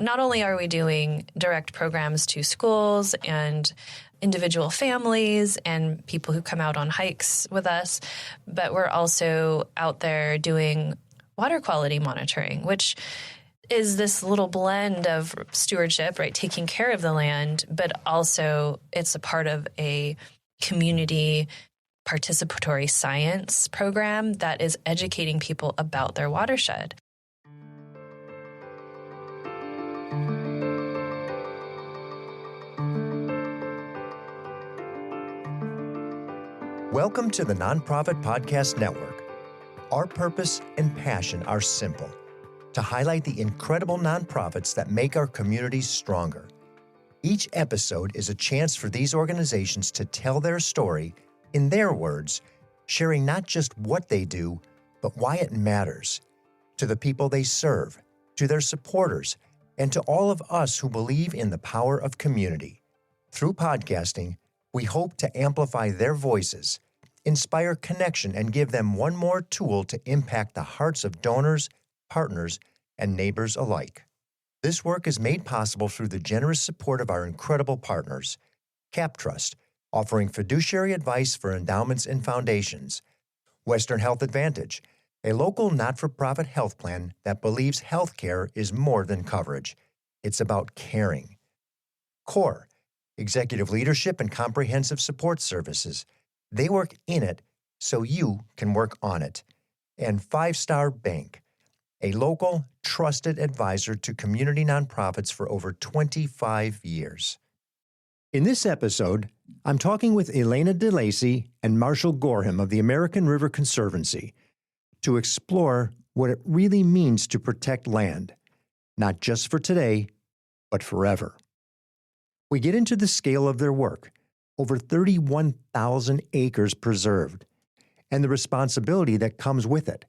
not only are we doing direct programs to schools and individual families and people who come out on hikes with us, but we're also out there doing water quality monitoring, which is this little blend of stewardship, right, taking care of the land, but also it's a part of a community participatory science program that is educating people about their watershed. Welcome to the Nonprofit Podcast Network. Our purpose and passion are simple: to highlight the incredible nonprofits that make our communities stronger. Each episode is a chance for these organizations to tell their story in their words, sharing not just what they do, but why it matters to the people they serve, to their supporters, and to all of us who believe in the power of community. Through podcasting, we hope to amplify their voices, inspire connection, and give them one more tool to impact the hearts of donors, partners, and neighbors alike. This work is made possible through the generous support of our incredible partners: Cap Trust, offering fiduciary advice for endowments and foundations; Western Health Advantage, a local not-for-profit health plan that believes healthcare is more than coverage. It's about caring; CORE, executive leadership and comprehensive support services. They work in it so you can work on it. And 5 Star Bank, a local, trusted advisor to community nonprofits for over 25 years. In this episode, I'm talking with Elena DeLacey and Marshall Gorham of the American River Conservancy to explore what it really means to protect land, not just for today, but forever. We get into the scale of their work, over 31,000 acres preserved, and the responsibility that comes with it,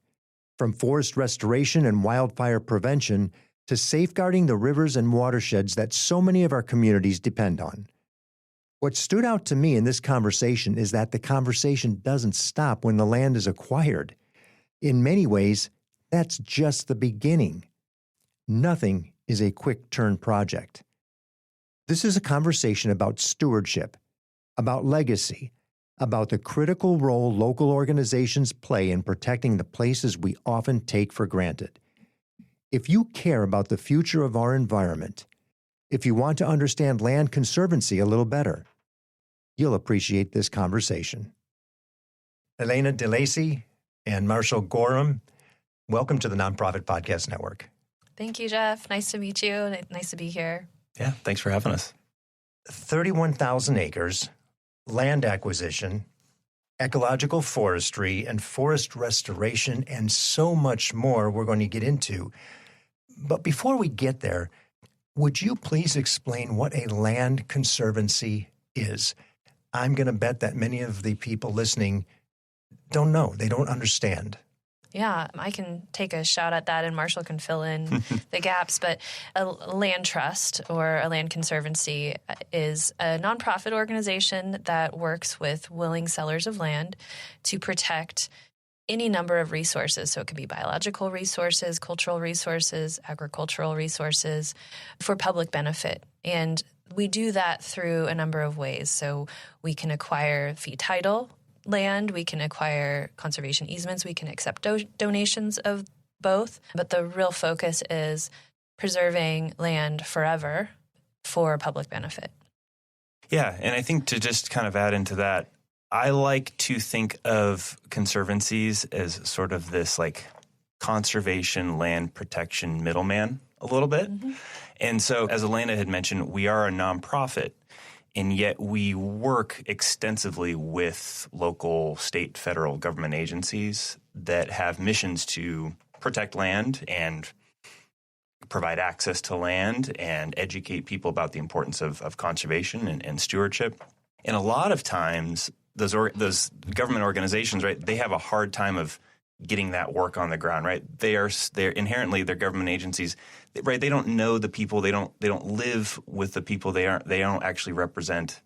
from forest restoration and wildfire prevention to safeguarding the rivers and watersheds that so many of our communities depend on. What stood out to me in this conversation is that the conversation doesn't stop when the land is acquired. In many ways, that's just the beginning. Nothing is a quick-turn project. This is a conversation about stewardship, about legacy, about the critical role local organizations play in protecting the places we often take for granted. If you care about the future of our environment, if you want to understand land conservancy a little better, you'll appreciate this conversation. Elena DeLacey and Marshall Gorham, welcome to the Nonprofit Podcast Network. Thank you, Jeff. Nice to meet you. Nice to be here. Yeah, thanks for having us. 31,000 acres, land acquisition, ecological forestry, and forest restoration, and so much more we're going to get into. But before we get there, would you please explain what a land conservancy is? I'm going to bet that many of the people listening don't know. They don't understand. Yeah, I can take a shot at that and Marshall can fill in the gaps. But a land trust or a land conservancy is a nonprofit organization that works with willing sellers of land to protect any number of resources. So it could be biological resources, cultural resources, agricultural resources for public benefit. And we do that through a number of ways. So we can acquire fee title land, we can acquire conservation easements, we can accept donations of both. But the real focus is preserving land forever for public benefit. Yeah, and I think to just kind of add into that, I like to think of conservancies as sort of this like conservation land protection middleman a little bit. Mm-hmm. And so as Elena had mentioned, we are a nonprofit, and yet we work extensively with local, state, federal government agencies that have missions to protect land and provide access to land and educate people about the importance of conservation and stewardship. And a lot of times, those government organizations, right, they have a hard time of getting that work on the ground, right? They're inherently, they're government agencies, right? They don't know the people. They don't live with the people. They don't actually represent,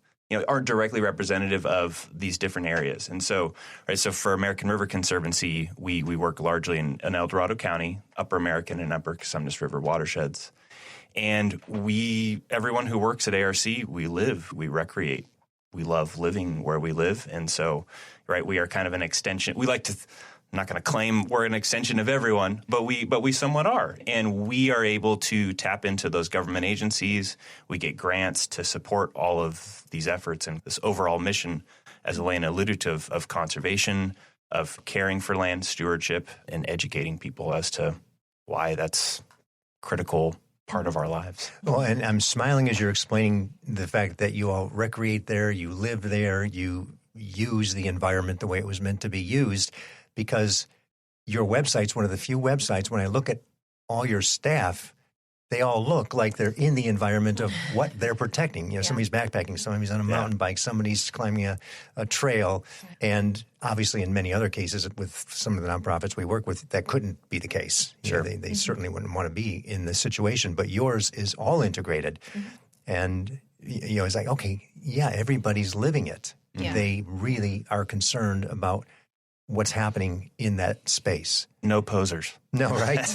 aren't directly representative of these different areas. And so, right, so for American River Conservancy, we work largely in El Dorado County, Upper American and Upper Cosumnes River watersheds. And everyone who works at ARC, we live, we recreate, we love living where we live. And so, right, we are kind of an extension. We like to, I'm not going to claim we're an extension of everyone, but we somewhat are. And we are able to tap into those government agencies. We get grants to support all of these efforts and this overall mission, as Elena alluded to, of conservation, of caring for land stewardship, and educating people as to why that's critical part of our lives. Well, and I'm smiling as you're explaining the fact that you all recreate there, you live there, you use the environment the way it was meant to be used, because your website's one of the few websites, when I look at all your staff, they all look like they're in the environment of what they're protecting. You know, somebody's backpacking, somebody's on a mountain bike, somebody's climbing a trail. And obviously in many other cases with some of the nonprofits we work with, that couldn't be the case. Sure. You know, they certainly wouldn't want to be in this situation, but yours is all integrated. And, you know, it's like, okay, yeah, everybody's living it. Yeah. They really are concerned about what's happening in that space. No posers. No, right?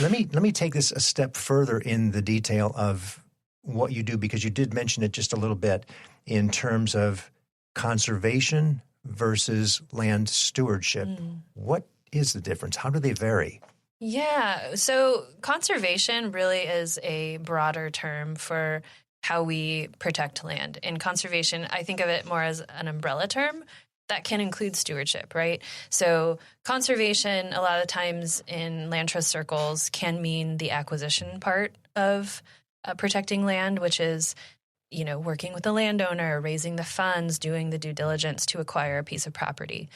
Let me take this a step further in the detail of what you do, because you did mention it just a little bit in terms of conservation versus land stewardship. What is the difference? How do they vary? Yeah, so conservation really is a broader term for how we protect land. And conservation, I think of it more as an umbrella term that can include stewardship, right? So conservation, a lot of times in land trust circles, can mean the acquisition part of protecting land, which is, you know, working with the landowner, raising the funds, doing the due diligence to acquire a piece of property.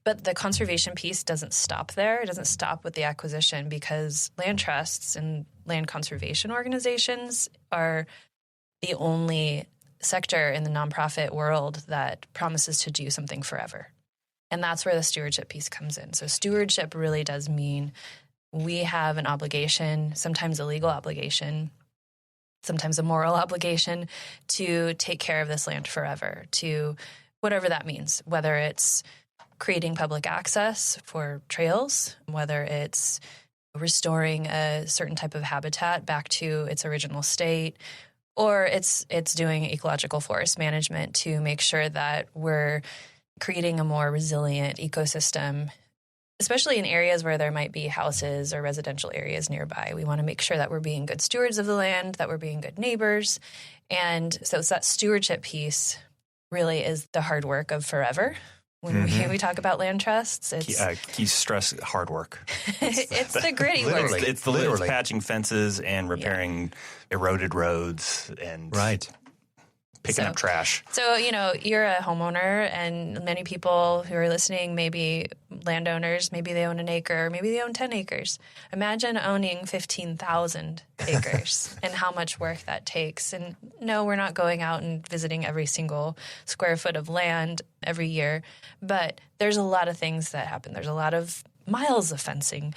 But the conservation piece doesn't stop there. It doesn't stop with the acquisition, because land trusts and land conservation organizations are the only sector in the nonprofit world that promises to do something forever. And that's where the stewardship piece comes in. So stewardship really does mean we have an obligation, sometimes a legal obligation, sometimes a moral obligation, to take care of this land forever, to whatever that means, whether it's creating public access for trails, whether it's restoring a certain type of habitat back to its original state, or it's doing ecological forest management to make sure that we're creating a more resilient ecosystem, especially in areas where there might be houses or residential areas nearby. We want to make sure that we're being good stewards of the land, that we're being good neighbors. And so it's that stewardship piece really is the hard work of forever. When we talk about land trusts, it's key stress hard work. It's the gritty work. It's patching fences and repairing eroded roads and picking up trash. So, you know, you're a homeowner, and many people who are listening may be landowners. Maybe they own an acre, maybe they own 10 acres. Imagine owning 15,000 acres and how much work that takes. And no, we're not going out and visiting every single square foot of land every year, but there's a lot of things that happen. There's a lot of miles of fencing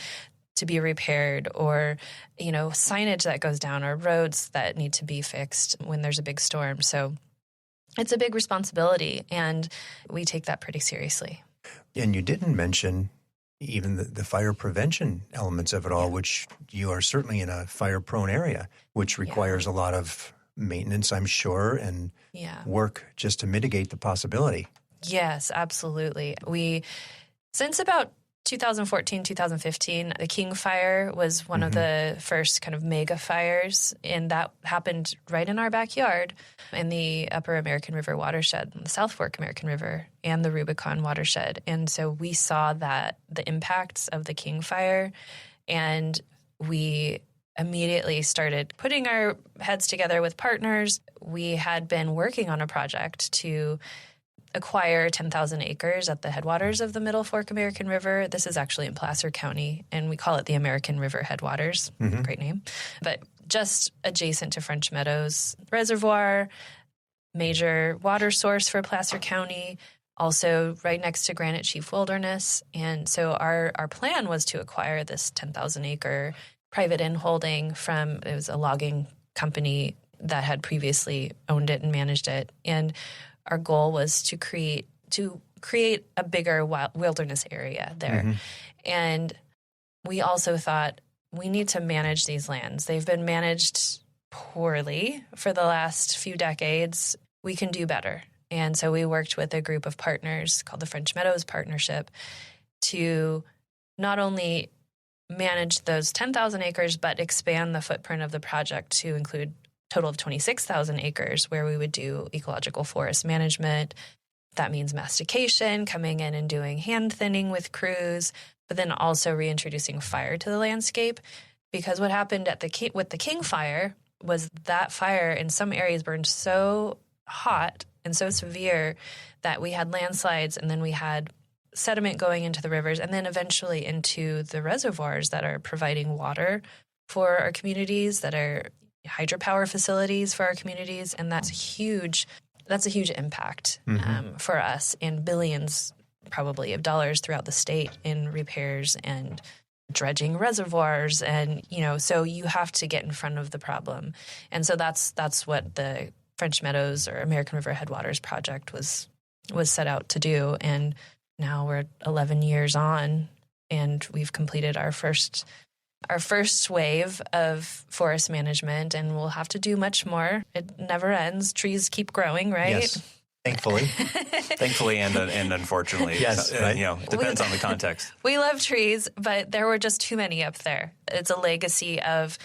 to be repaired, or, you know, signage that goes down, or roads that need to be fixed when there's a big storm. So it's a big responsibility, and we take that pretty seriously. And you didn't mention even the fire prevention elements of it all, which you are certainly in a fire-prone area, which requires a lot of maintenance, I'm sure, and work just to mitigate the possibility. Yes, absolutely. Since about 2014, 2015, the King Fire was one of the first kind of mega fires, and that happened right in our backyard in the Upper American River watershed, the South Fork American River, and the Rubicon watershed. And so we saw the impacts of the King Fire, and we immediately started putting our heads together with partners. We had been working on a project to acquire 10,000 acres at the headwaters of the Middle Fork American River. This is actually in Placer County, and we call it the American River Headwaters. Great name. But just adjacent to French Meadows Reservoir, major water source for Placer County, also right next to Granite Chief Wilderness. And so our plan was to acquire this 10,000 acre private inholding it was a logging company that had previously owned it and managed it. And our goal was to create a bigger wilderness area there. And we also thought, we need to manage these lands. They've been managed poorly for the last few decades. We can do better. And so we worked with a group of partners called the French Meadows Partnership to not only manage those 10,000 acres, but expand the footprint of the project to include a total of 26,000 acres where we would do ecological forest management. That means mastication, coming in and doing hand thinning with crews, but then also reintroducing fire to the landscape. Because what happened with the King Fire was that fire in some areas burned so hot and so severe that we had landslides, and then we had sediment going into the rivers and then eventually into the reservoirs that are providing water for our communities, that are hydropower facilities for our communities. And that's huge. That's a huge impact for us, and billions probably of dollars throughout the state in repairs and dredging reservoirs. And, so you have to get in front of the problem. And so that's what the French Meadows or American River Headwaters project was set out to do. And now we're 11 years on, and we've completed our first wave of forest management, and we'll have to do much more. It never ends. Trees keep growing, right? Yes, thankfully. Thankfully and unfortunately. Yes, right. It depends on the context. We love trees, but there were just too many up there. It's a legacy of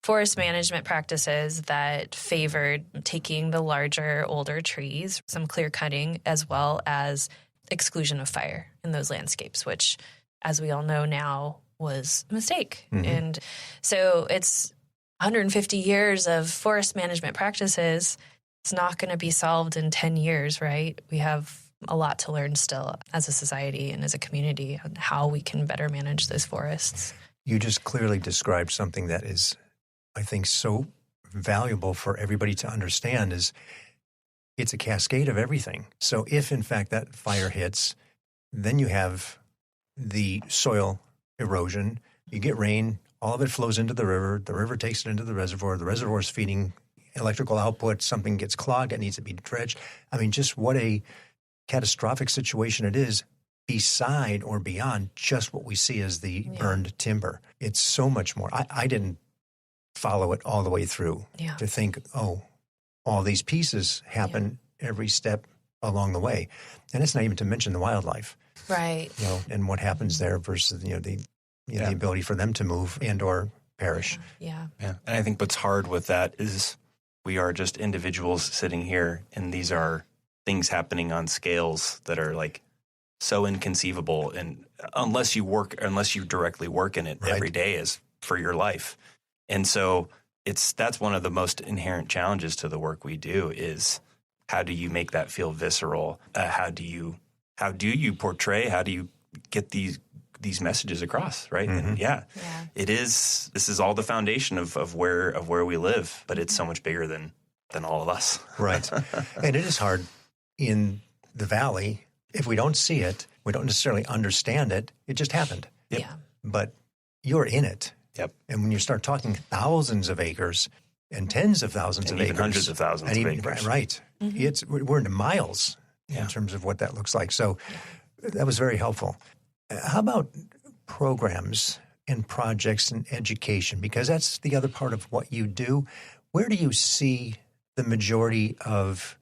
forest management practices that favored taking the larger, older trees, some clear cutting, as well as exclusion of fire in those landscapes, which, as we all know now, was a mistake. And so it's 150 years of forest management practices. It's not going to be solved in 10 years, right? We have a lot to learn still as a society and as a community on how we can better manage those forests. You just clearly described something that is, I think, so valuable for everybody to understand is it's a cascade of everything. So if, in fact, that fire hits, then you have the soil erosion. You get rain, all of it flows into the river takes it into the reservoir is feeding electrical output, something gets clogged, it needs to be dredged. I mean, just what a catastrophic situation it is beside or beyond just what we see as the burned timber. It's so much more. I didn't follow it all the way through to think, all these pieces happen every step along the way. And it's not even to mention the wildlife. Right. And what happens there versus, the ability for them to move and or perish. Yeah. And I think what's hard with that is we are just individuals sitting here, and these are things happening on scales that are like so inconceivable. And unless you directly work in it every day is for your life. And so that's one of the most inherent challenges to the work we do is how do you make that feel visceral? How do you portray? How do you get these messages across? Right? And this is all the foundation of where we live, but it's so much bigger than all of us. Right. And it is hard in the valley. If we don't see it, we don't necessarily understand it. It just happened. Yep. Yeah. But you're in it. Yep. And when you start talking thousands of acres and tens of thousands and of even acres. Hundreds of thousands of acres. Right. We're into miles in terms of what that looks like. So that was very helpful. How about programs and projects and education? Because that's the other part of what you do. Where do you see the majority of,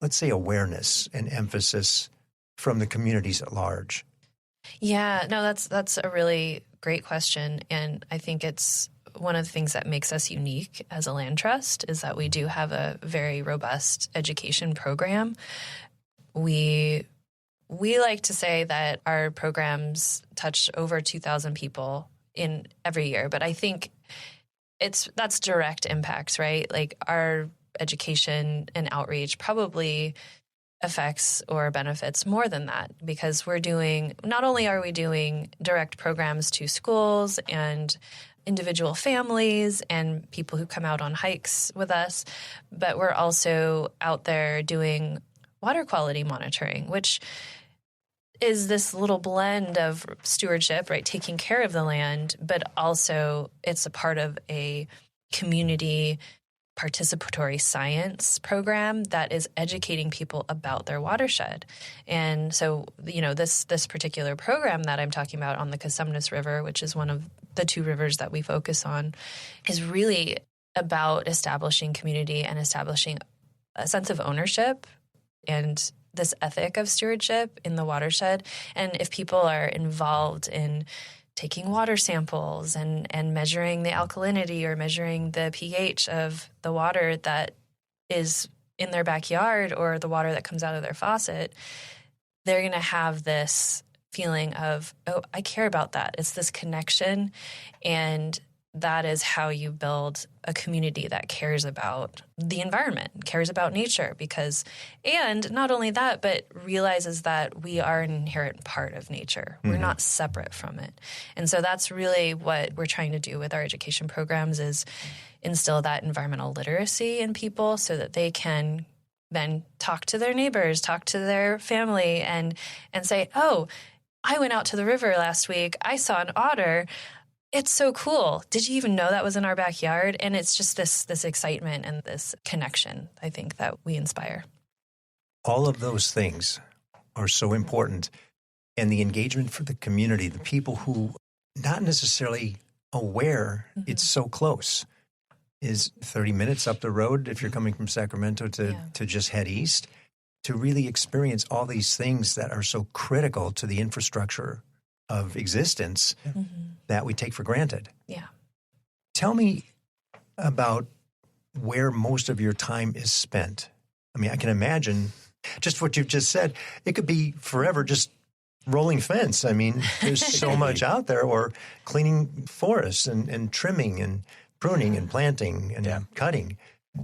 let's say, awareness and emphasis from the communities at large? Yeah, no, that's a really great question. And I think it's one of the things that makes us unique as a land trust is that we do have a very robust education program. We like to say that our programs touch over 2,000 people in every year, but I think that's direct impacts, right? Like our education and outreach probably affects or benefits more than that because not only are we doing direct programs to schools and individual families and people who come out on hikes with us, but we're also out there doing water quality monitoring, which is this little blend of stewardship, right, taking care of the land, but also it's a part of a community participatory science program that is educating people about their watershed. And so, this particular program that I'm talking about on the Casumnas River, which is one of the two rivers that we focus on, is really about establishing community and establishing a sense of ownership and this ethic of stewardship in the watershed. And if people are involved in taking water samples and measuring the alkalinity or measuring the pH of the water that is in their backyard or the water that comes out of their faucet, they're going to have this feeling of, oh, I care about that. It's this connection. And that is how you build a community that cares about the environment, cares about nature, and not only that, but realizes that we are an inherent part of nature. We're not separate from it. And so that's really what we're trying to do with our education programs, is instill that environmental literacy in people so that they can then talk to their neighbors, talk to their family, and say, oh, I went out to the river last week. I saw an otter. It's so cool. Did you even know that was in our backyard? And it's just this excitement and this connection, I think, that we inspire. All of those things are so important. And the engagement for the community, the people who not necessarily aware it's so close, is 30 minutes up the road if you're coming from Sacramento to just head east, to really experience all these things that are so critical to the infrastructure of existence that we take for granted. Yeah. Tell me about where most of your time is spent. I mean, I can imagine just what you've just said. It could be forever just rolling fence. I mean, there's so much out there, or cleaning forests and trimming and pruning and planting and cutting.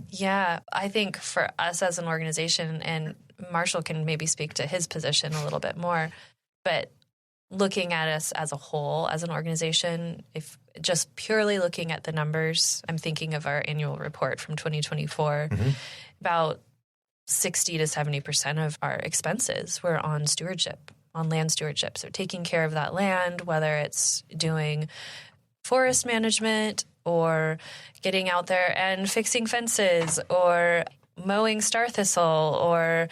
Yeah, I think for us as an organization, and Marshall can maybe speak to his position a little bit more, but looking at us as a whole, as an organization, if just purely looking at the numbers, I'm thinking of our annual report from 2024, about 60 to 70% of our expenses were on stewardship, on land stewardship. So taking care of that land, whether it's doing forest management or getting out there and fixing fences or mowing star thistle or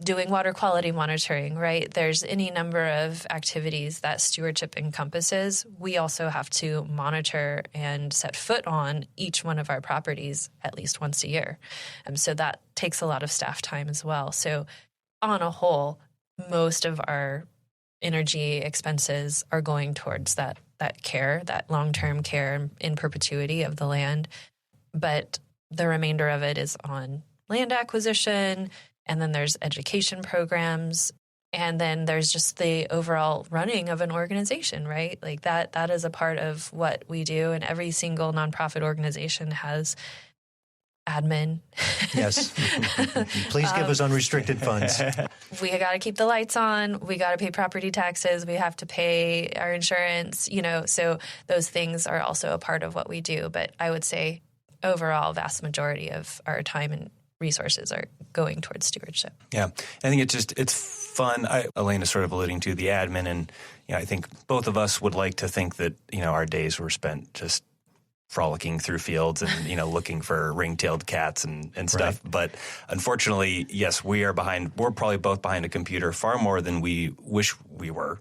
doing water quality monitoring, right? There's any number of activities that stewardship encompasses. We also have to monitor and set foot on each one of our properties at least once a year. So that takes a lot of staff time as well. So on a whole, most of our energy expenses are going towards that care, that long-term care in perpetuity of the land. But the remainder of it is on land acquisition, and then there's education programs, and then there's just the overall running of an organization, right? Like that is a part of what we do, and every single nonprofit organization has admin. Yes. Please give us unrestricted funds. We got to keep the lights on. We got to pay property taxes. We have to pay our insurance, so those things are also a part of what we do. But I would say overall, vast majority of our time and resources are going towards stewardship. Yeah. I think it's fun. Elena's sort of alluding to the admin, and I think both of us would like to think that, our days were spent just frolicking through fields and, looking for ring-tailed cats and stuff. Right. But unfortunately, yes, we're probably both behind a computer far more than we wish we were.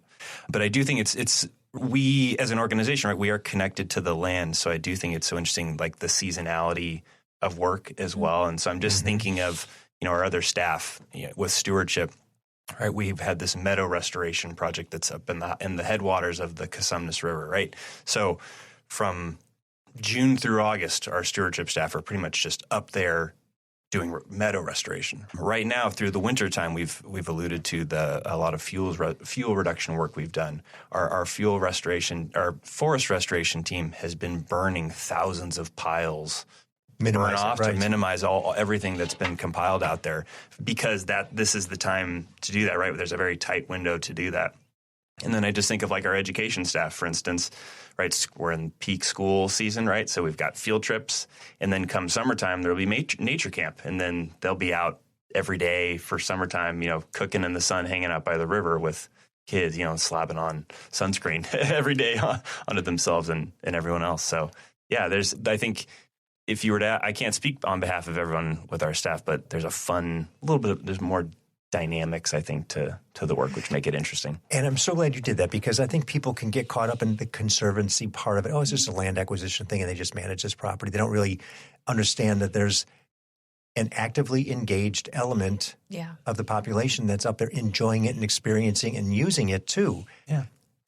But I do think it's we as an organization, right, we are connected to the land. So I do think it's so interesting, like the seasonality of work as well. And so I'm just thinking of, our other staff with stewardship, right? We've had this meadow restoration project that's up in the headwaters of the Casumnas River, right? So from June through August, our stewardship staff are pretty much just up there doing meadow restoration. Right now, through the wintertime, we've alluded to a lot of fuel reduction work we've done. Our forest restoration team has been burning thousands of piles to minimize everything that's been compiled out there, because this is the time to do that, right? There's a very tight window to do that. And then I just think of like our education staff, for instance, right? We're in peak school season, right? So we've got field trips, and then come summertime, there'll be nature camp, and then they'll be out every day for summertime, cooking in the sun, hanging out by the river with kids, slapping on sunscreen every day onto themselves and everyone else. So yeah, I think if you were to, I can't speak on behalf of everyone with our staff, but there's there's more dynamics, I think, to the work, which make it interesting. And I'm so glad you did that, because I think people can get caught up in the conservancy part of it. Oh, it's just a land acquisition thing and they just manage this property. They don't really understand that there's an actively engaged element of the population that's up there enjoying it and experiencing and using it too,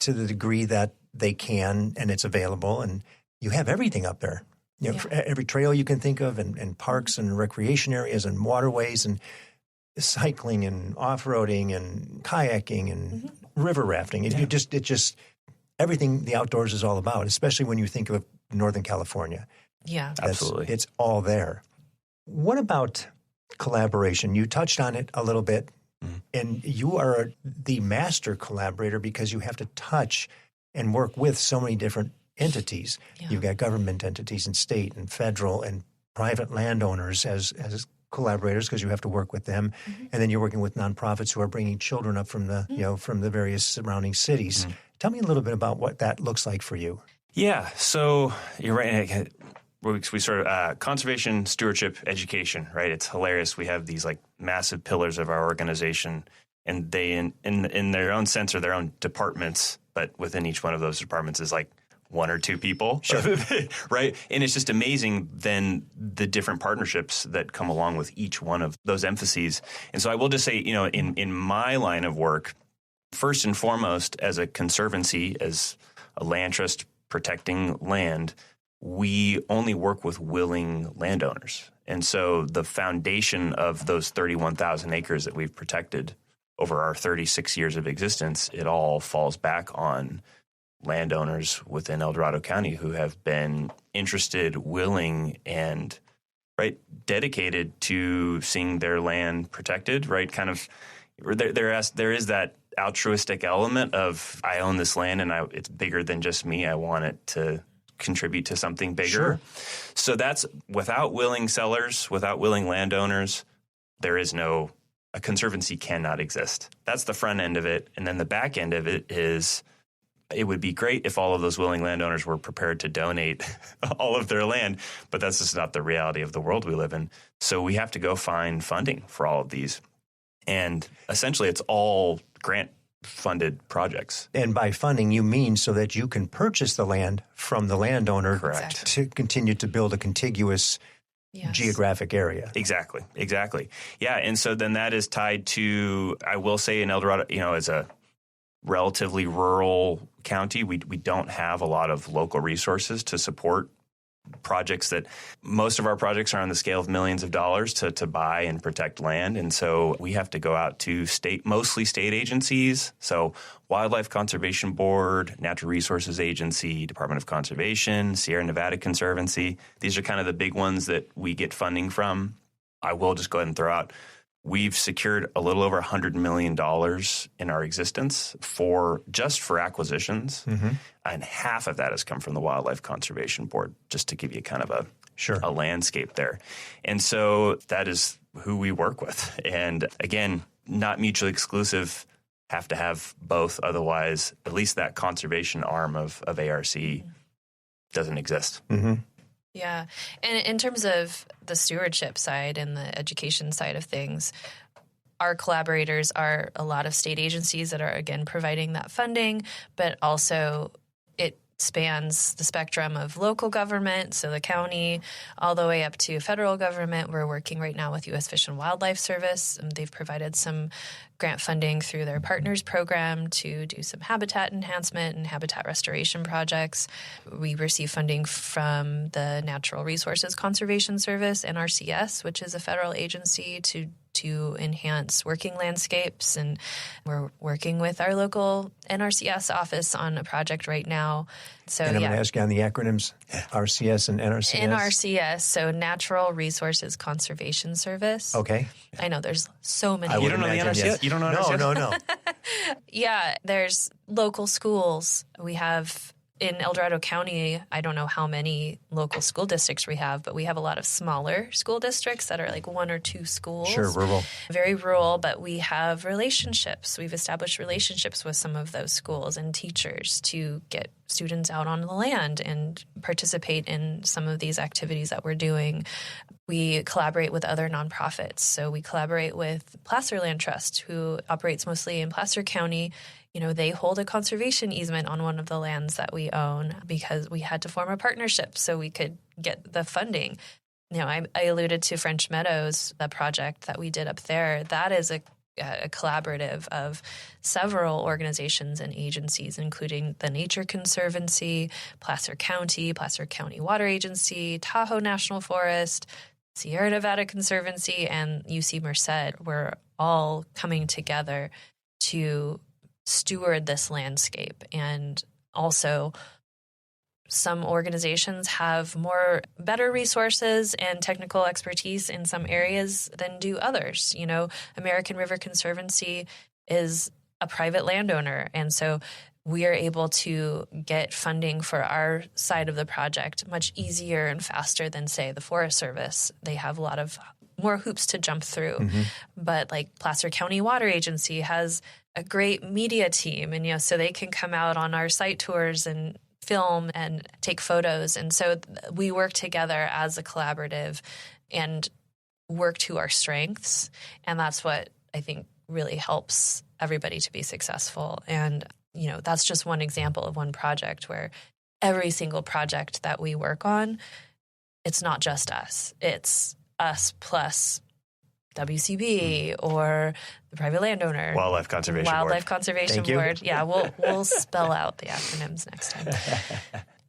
to the degree that they can and it's available. And you have everything up there. You know, every trail you can think of, and parks and recreation areas and waterways and cycling and off-roading and kayaking and river rafting. It just everything the outdoors is all about, especially when you think of Northern California. Yeah, absolutely. It's all there. What about collaboration? You touched on it a little bit, and you are the master collaborator because you have to touch and work with so many different entities. Yeah. You've got government entities and state and federal and private landowners as collaborators, because you have to work with them, and then you're working with nonprofits who are bringing children up from the from the various surrounding cities. Tell me a little bit about what that looks like for you. Yeah, so you're right. We sort of conservation, stewardship, education. Right, it's hilarious. We have these like massive pillars of our organization, and they in their own sense are their own departments, but within each one of those departments is like one or two people, right? And it's just amazing then the different partnerships that come along with each one of those emphases. And so I will just say, in my line of work, first and foremost, as a conservancy, as a land trust protecting land, we only work with willing landowners. And so the foundation of those 31,000 acres that we've protected over our 36 years of existence, it all falls back on landowners within El Dorado County who have been interested, willing, and dedicated to seeing their land protected. Right, kind of there is that altruistic element of I own this land and it's bigger than just me. I want it to contribute to something bigger. Sure. So that's without willing sellers, without willing landowners, a conservancy cannot exist. That's the front end of it, and then the back end of it is. It would be great if all of those willing landowners were prepared to donate all of their land, but that's just not the reality of the world we live in. So we have to go find funding for all of these. And essentially it's all grant-funded projects. And by funding, you mean so that you can purchase the land from the landowner. Correct. To continue to build a contiguous geographic area. Exactly. Yeah, and so then that is tied to, I will say in El Dorado, as a relatively rural county, we don't have a lot of local resources to support projects that most of our projects are on the scale of millions of dollars to buy and protect land. And so we have to go out to mostly state agencies. So Wildlife Conservation Board, Natural Resources Agency, Department of Conservation, Sierra Nevada Conservancy. These are kind of the big ones that we get funding from. I will just go ahead and throw out, we've secured a little over $100 million in our existence for acquisitions, and half of that has come from the Wildlife Conservation Board, just to give you kind of a landscape there. And so that is who we work with. And again, not mutually exclusive, have to have both. Otherwise, at least that conservation arm of ARC doesn't exist. Yeah. And in terms of the stewardship side and the education side of things, our collaborators are a lot of state agencies that are, again, providing that funding, but also it spans the spectrum of local government, so the county, all the way up to federal government. We're working right now with U.S. Fish and Wildlife Service. They've provided some grant funding through their partners program to do some habitat enhancement and habitat restoration projects. We receive funding from the Natural Resources Conservation Service, NRCS, which is a federal agency to enhance working landscapes. And we're working with our local NRCS office on a project right now. So, and I'm going to ask you on the acronyms, RCS and NRCS? NRCS, so Natural Resources Conservation Service. Okay. I know there's so many. You don't know the NRCS? Yes. You don't know NRCS? No. Yeah, there's local schools. We have in El Dorado County, I don't know how many local school districts we have, but we have a lot of smaller school districts that are like 1 or 2 schools. Sure, rural. Very rural, but we have relationships. We've established relationships with some of those schools and teachers to get students out on the land and participate in some of these activities that we're doing. We collaborate with other nonprofits. So we collaborate with Placer Land Trust, who operates mostly in Placer County. You know, they hold a conservation easement on one of the lands that we own because we had to form a partnership so we could get the funding. You know, I alluded to French Meadows, the project that we did up there. That is a collaborative of several organizations and agencies, including the Nature Conservancy, Placer County Water Agency, Tahoe National Forest, Sierra Nevada Conservancy, and UC Merced. We're all coming together to steward this landscape. And also, some organizations have better resources and technical expertise in some areas than do others. You know, American River Conservancy is a private landowner, and so we are able to get funding for our side of the project much easier and faster than, say, the Forest Service. They have a lot of more hoops to jump through. Mm-hmm. But like Placer County Water Agency has a great media team, and, you know, so they can come out on our site tours and film and take photos. And so we work together as a collaborative and work to our strengths. And that's what I think really helps everybody to be successful. And, you know, that's just one example of one project where every single project that we work on, it's not just us. It's us plus WCB or the private landowner. Wildlife Conservation Board. Yeah, we'll spell out the acronyms next time.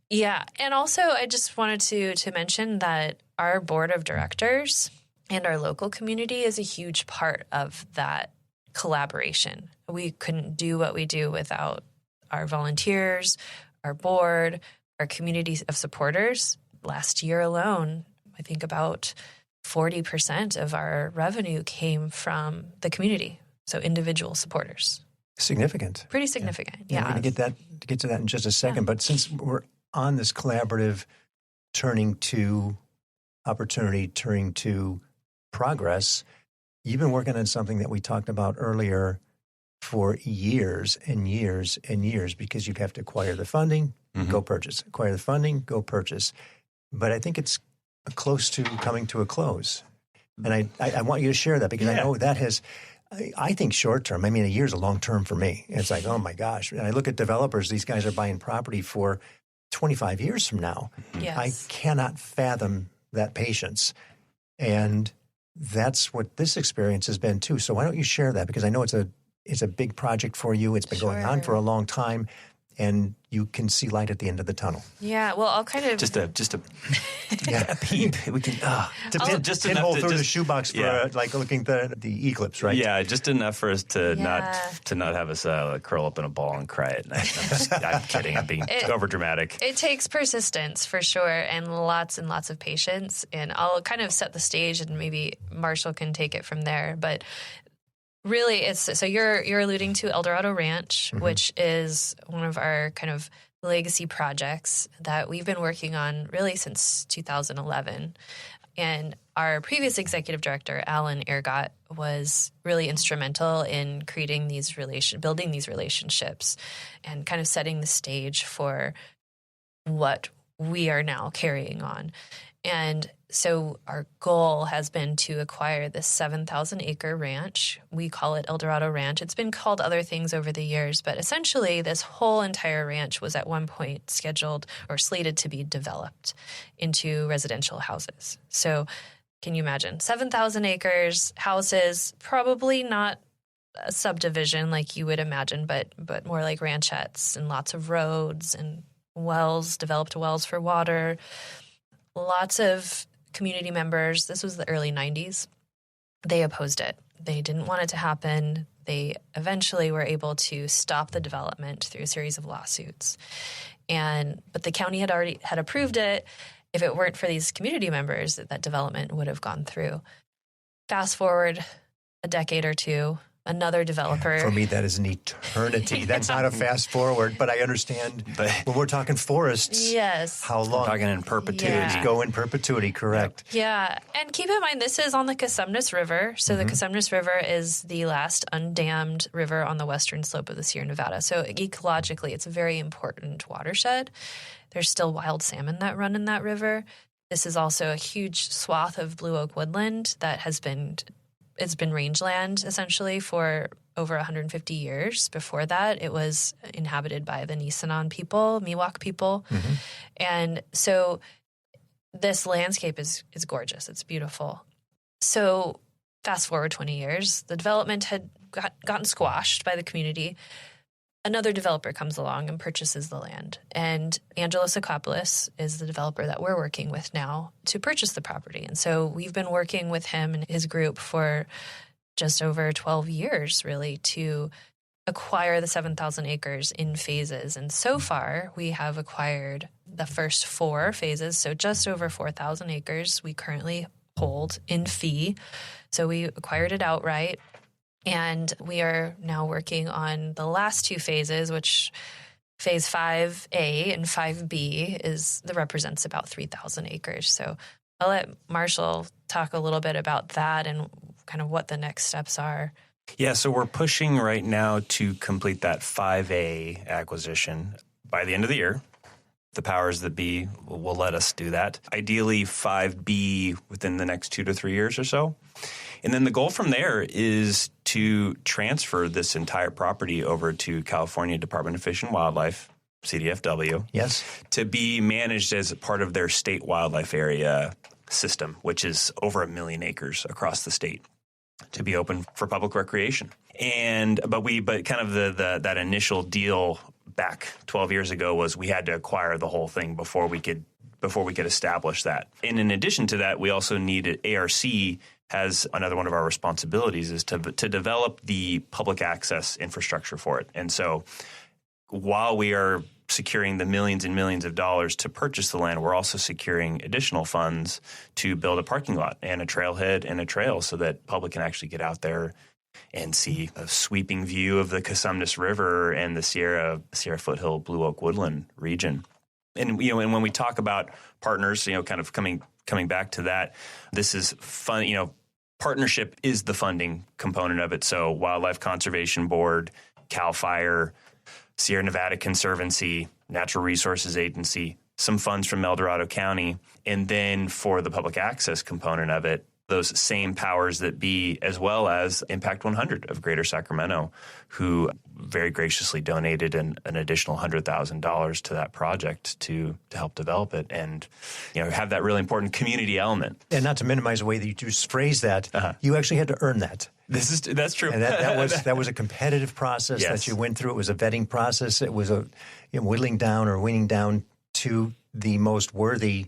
Yeah, and also I just wanted to mention that our board of directors and our local community is a huge part of that collaboration. We couldn't do what we do without our volunteers, our board, our community of supporters. Last year alone, I think about 40% of our revenue came from the community, so individual supporters. Significant. Pretty significant, yeah. We're going to get to that in just a second, but since we're on this collaborative turning to opportunity, turning to progress, you've been working on something that we talked about earlier for years and years and years, because you have to acquire the funding, go purchase. Acquire the funding, go purchase. But I think it's close to coming to a close. And I want you to share that, because I know that has, I think short term, I mean, a year's a long term for me. It's like, oh my gosh. And I look at developers, these guys are buying property for 25 years from now. Yes. I cannot fathom that patience. And that's what this experience has been too. So why don't you share that? Because I know it's a big project for you. It's been going on for a long time, and you can see light at the end of the tunnel. Yeah, well, I'll kind of just a peep. We can just pinhole through the shoebox for like looking at the eclipse, right? Yeah, just enough for us to not have us curl up in a ball and cry at night. I'm kidding. I'm being over dramatic. It takes persistence for sure, and lots of patience. And I'll kind of set the stage, and maybe Marshall can take it from there. But really, it's so you're alluding to El Dorado Ranch, which is one of our kind of legacy projects that we've been working on really since 2011. And our previous executive director, Alan Ergott, was really instrumental in creating building these relationships and kind of setting the stage for what we are now carrying on. And so our goal has been to acquire this 7,000-acre ranch. We call it El Dorado Ranch. It's been called other things over the years, but essentially this whole entire ranch was at one point scheduled or slated to be developed into residential houses. So can you imagine? 7,000 acres, houses, probably not a subdivision like you would imagine, but more like ranchettes and lots of roads and wells, developed wells for water. Lots of community members, this was the early 90s, they opposed it. They didn't want it to happen. They eventually were able to stop the development through a series of lawsuits. But the county had approved it. If it weren't for these community members, that development would have gone through. Fast forward a decade or two, another developer. For me, that is an eternity. That's not a fast forward, but I understand when we're talking forests, yes, how long? We're talking in perpetuity. Yeah. Go in perpetuity, correct. Yeah, and keep in mind, this is on the Casumnas River. So the Casumnas River is the last undammed river on the western slope of the Sierra Nevada. So ecologically, it's a very important watershed. There's still wild salmon that run in that river. This is also a huge swath of blue oak woodland that it's been rangeland essentially for over 150 years. Before that, it was inhabited by the Nisenan people, Miwok people. And so this landscape is gorgeous. It's beautiful. So fast forward 20 years, the development had gotten squashed by the community. Another developer comes along and purchases the land. And Angelo Sakopoulos is the developer that we're working with now to purchase the property. And so we've been working with him and his group for just over 12 years, really, to acquire the 7,000 acres in phases. And so far, we have acquired the first 4 phases, so just over 4,000 acres we currently hold in fee. So we acquired it outright. And we are now working on the last 2 phases, which phase 5A and 5B represents about 3,000 acres. So I'll let Marshall talk a little bit about that and kind of what the next steps are. Yeah, so we're pushing right now to complete that 5A acquisition by the end of the year. The powers that be will let us do that. Ideally, 5B within the next 2 to 3 years or so. And then the goal from there is to transfer this entire property over to California Department of Fish and Wildlife, CDFW, Yes. to be managed as part of their state wildlife area system, which is over 1 million acres across the state, to be open for public recreation. But kind of that initial deal back 12 years ago was we had to acquire the whole thing before we could establish that. And in addition to that, we also needed ARC has another one of our responsibilities is to develop the public access infrastructure for it. And so while we are securing the millions and millions of dollars to purchase the land, we're also securing additional funds to build a parking lot and a trailhead and a trail so that public can actually get out there and see a sweeping view of the Casumnas River and the Sierra Foothill Blue Oak Woodland region. And when we talk about partners, kind of coming back to that, this is fun. Partnership is the funding component of it. So Wildlife Conservation Board, CAL FIRE, Sierra Nevada Conservancy, Natural Resources Agency, some funds from El Dorado County, and then for the public access component of it, those same powers that be, as well as Impact 100 of Greater Sacramento, who very graciously donated an additional $100,000 to that project to help develop it and have that really important community element. And not to minimize the way that you just phrase that, you actually had to earn that. That's true. And that was a competitive process that you went through. It was a vetting process. It was a whittling down or weaning down to the most worthy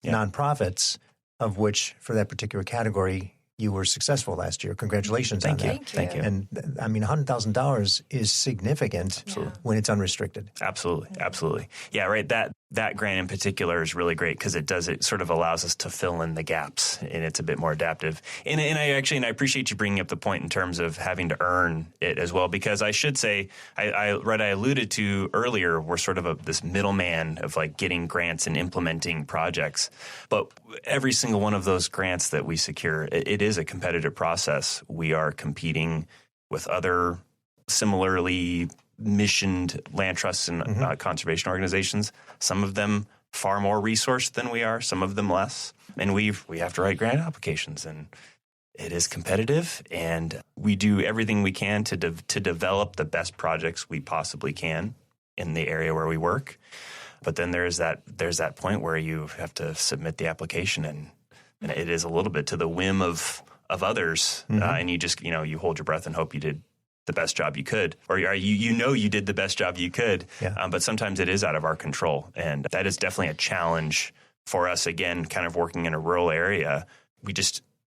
nonprofits, of which, for that particular category, you were successful last year. Congratulations on that. Thank you. And I mean, $100,000 is significant when it's unrestricted. Absolutely. Yeah, right. That grant in particular is really great because it sort of allows us to fill in the gaps, and it's a bit more adaptive. And I appreciate you bringing up the point in terms of having to earn it as well, because I should say, I alluded to earlier, we're sort of this middleman of like getting grants and implementing projects. But every single one of those grants that we secure, it is a competitive process. We are competing with other similarly missioned land trusts and conservation organizations. Some of them far more resourced than we are, some of them less. And we have to write grant applications, and it is competitive. And we do everything we can to develop the best projects we possibly can in the area where we work. But then there's that point where you have to submit the application, and it is a little bit to the whim of others, and you just you hold your breath and hope you did the best job you could, or you did the best job you could. Yeah. But sometimes it is out of our control, and that is definitely a challenge for us. Again, kind of working in a rural area,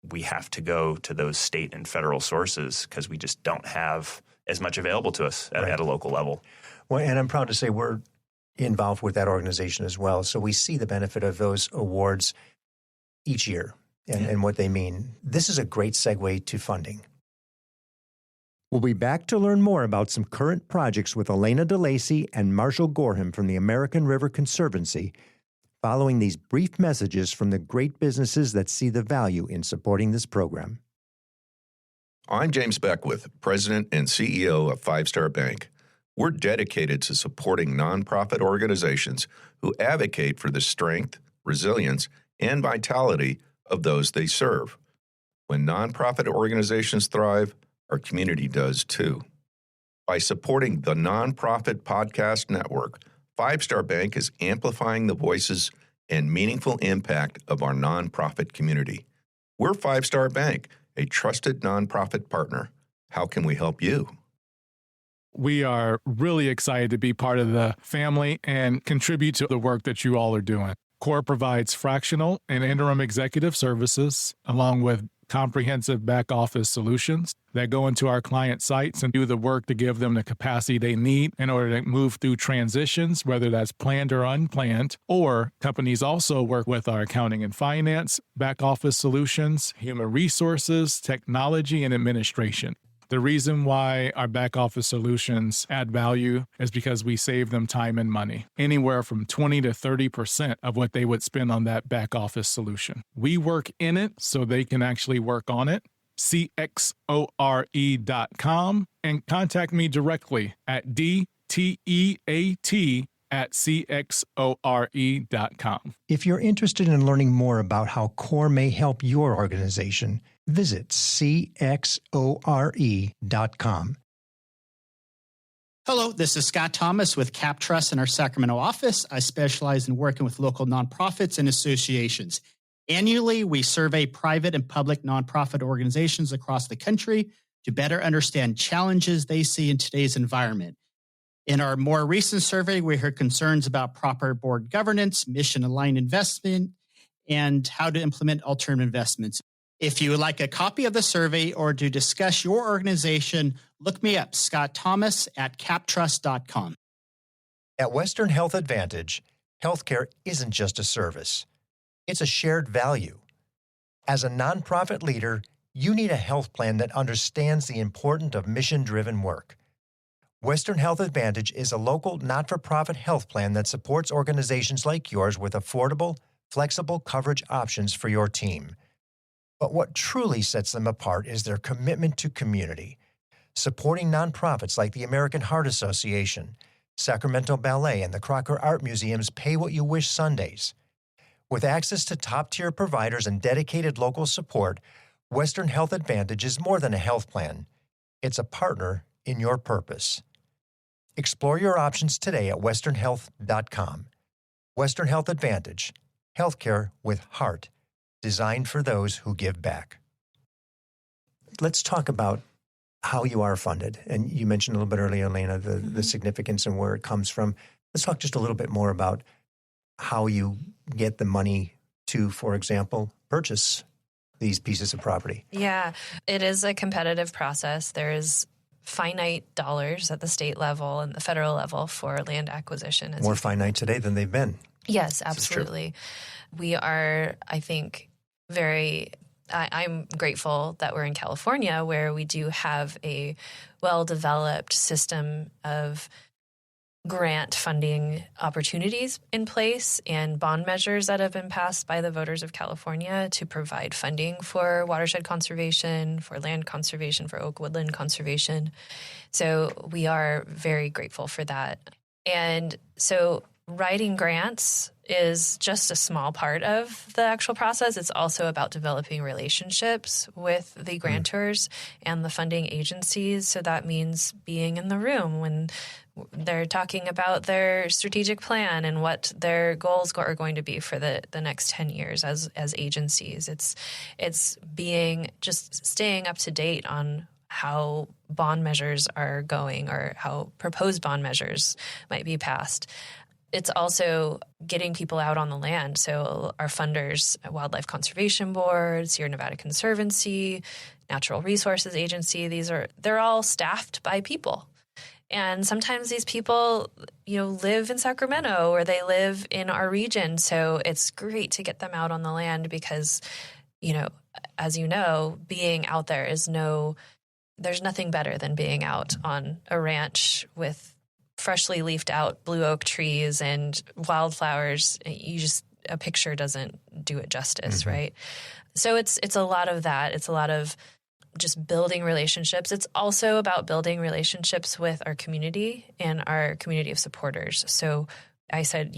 we have to go to those state and federal sources because we just don't have as much available to us at a local level. Well, and I'm proud to say we're involved with that organization as well, so we see the benefit of those awards each year and what they mean. This is a great segue to funding. We'll be back to learn more about some current projects with Elena DeLacey and Marshall Gorham from the American River Conservancy, following these brief messages from the great businesses that see the value in supporting this program. I'm James Beckwith, President and CEO of Five Star Bank. We're dedicated to supporting nonprofit organizations who advocate for the strength, resilience, and vitality of those they serve. When nonprofit organizations thrive, our community does too. By supporting the Nonprofit Podcast Network, Five Star Bank is amplifying the voices and meaningful impact of our nonprofit community. We're Five Star Bank, a trusted nonprofit partner. How can we help you? We are really excited to be part of the family and contribute to the work that you all are doing. CORE provides fractional and interim executive services, along with comprehensive back office solutions that go into our client sites and do the work to give them the capacity they need in order to move through transitions, whether that's planned or unplanned. Or companies also work with our accounting and finance, back office solutions, human resources, technology, and administration. The reason why our back office solutions add value is because we save them time and money, anywhere from 20 to 30% of what they would spend on that back office solution. We work in it so they can actually work on it. CXORE.com and contact me directly at DTEAT@CXORE.com. If you're interested in learning more about how CORE may help your organization, visit CXORE.com. Hello, this is Scott Thomas with Cap Trust in our Sacramento office. I specialize in working with local nonprofits and associations. Annually, we survey private and public nonprofit organizations across the country to better understand challenges they see in today's environment. In our more recent survey, we heard concerns about proper board governance, mission-aligned investment, and how to implement alternative investments. If you would like a copy of the survey or to discuss your organization, look me up, Scott Thomas at captrust.com. At Western Health Advantage, healthcare isn't just a service. It's a shared value. As a nonprofit leader, you need a health plan that understands the importance of mission-driven work. Western Health Advantage is a local, not-for-profit health plan that supports organizations like yours with affordable, flexible coverage options for your team. But what truly sets them apart is their commitment to community, supporting nonprofits like the American Heart Association, Sacramento Ballet, and the Crocker Art Museum's Pay What You Wish Sundays. With access to top-tier providers and dedicated local support, Western Health Advantage is more than a health plan. It's a partner in your purpose. Explore your options today at westernhealth.com. Western Health Advantage, healthcare with heart, designed for those who give back. Let's talk about how you are funded. And you mentioned a little bit earlier, Elena, the significance and where it comes from. Let's talk just a little bit more about how you get the money to, for example, purchase these pieces of property. Yeah, it is a competitive process. There is finite dollars at the state level and the federal level for land acquisition. More finite today than they've been. Yes, absolutely. We are, I think, I'm grateful that we're in California, where we do have a well-developed system of grant funding opportunities in place and bond measures that have been passed by the voters of California to provide funding for watershed conservation, for land conservation, for oak woodland conservation. So we are very grateful for that. And so writing grants is just a small part of the actual process. It's also about developing relationships with the grantors and the funding agencies. So that means being in the room when they're talking about their strategic plan and what their goals are going to be for the next 10 years as agencies. It's being just staying up to date on how bond measures are going or how proposed bond measures might be passed. It's also getting people out on the land. So our funders, Wildlife Conservation Board, Sierra Nevada Conservancy, Natural Resources Agency, they're all staffed by people. And sometimes these people, live in Sacramento or they live in our region. So it's great to get them out on the land because, as you know, being out there is no there's nothing better than being out on a ranch with freshly leafed out blue oak trees and wildflowers. A picture doesn't do it justice, right? So it's a lot of that. It's a lot of just building relationships. It's also about building relationships with our community and our community of supporters. So I said,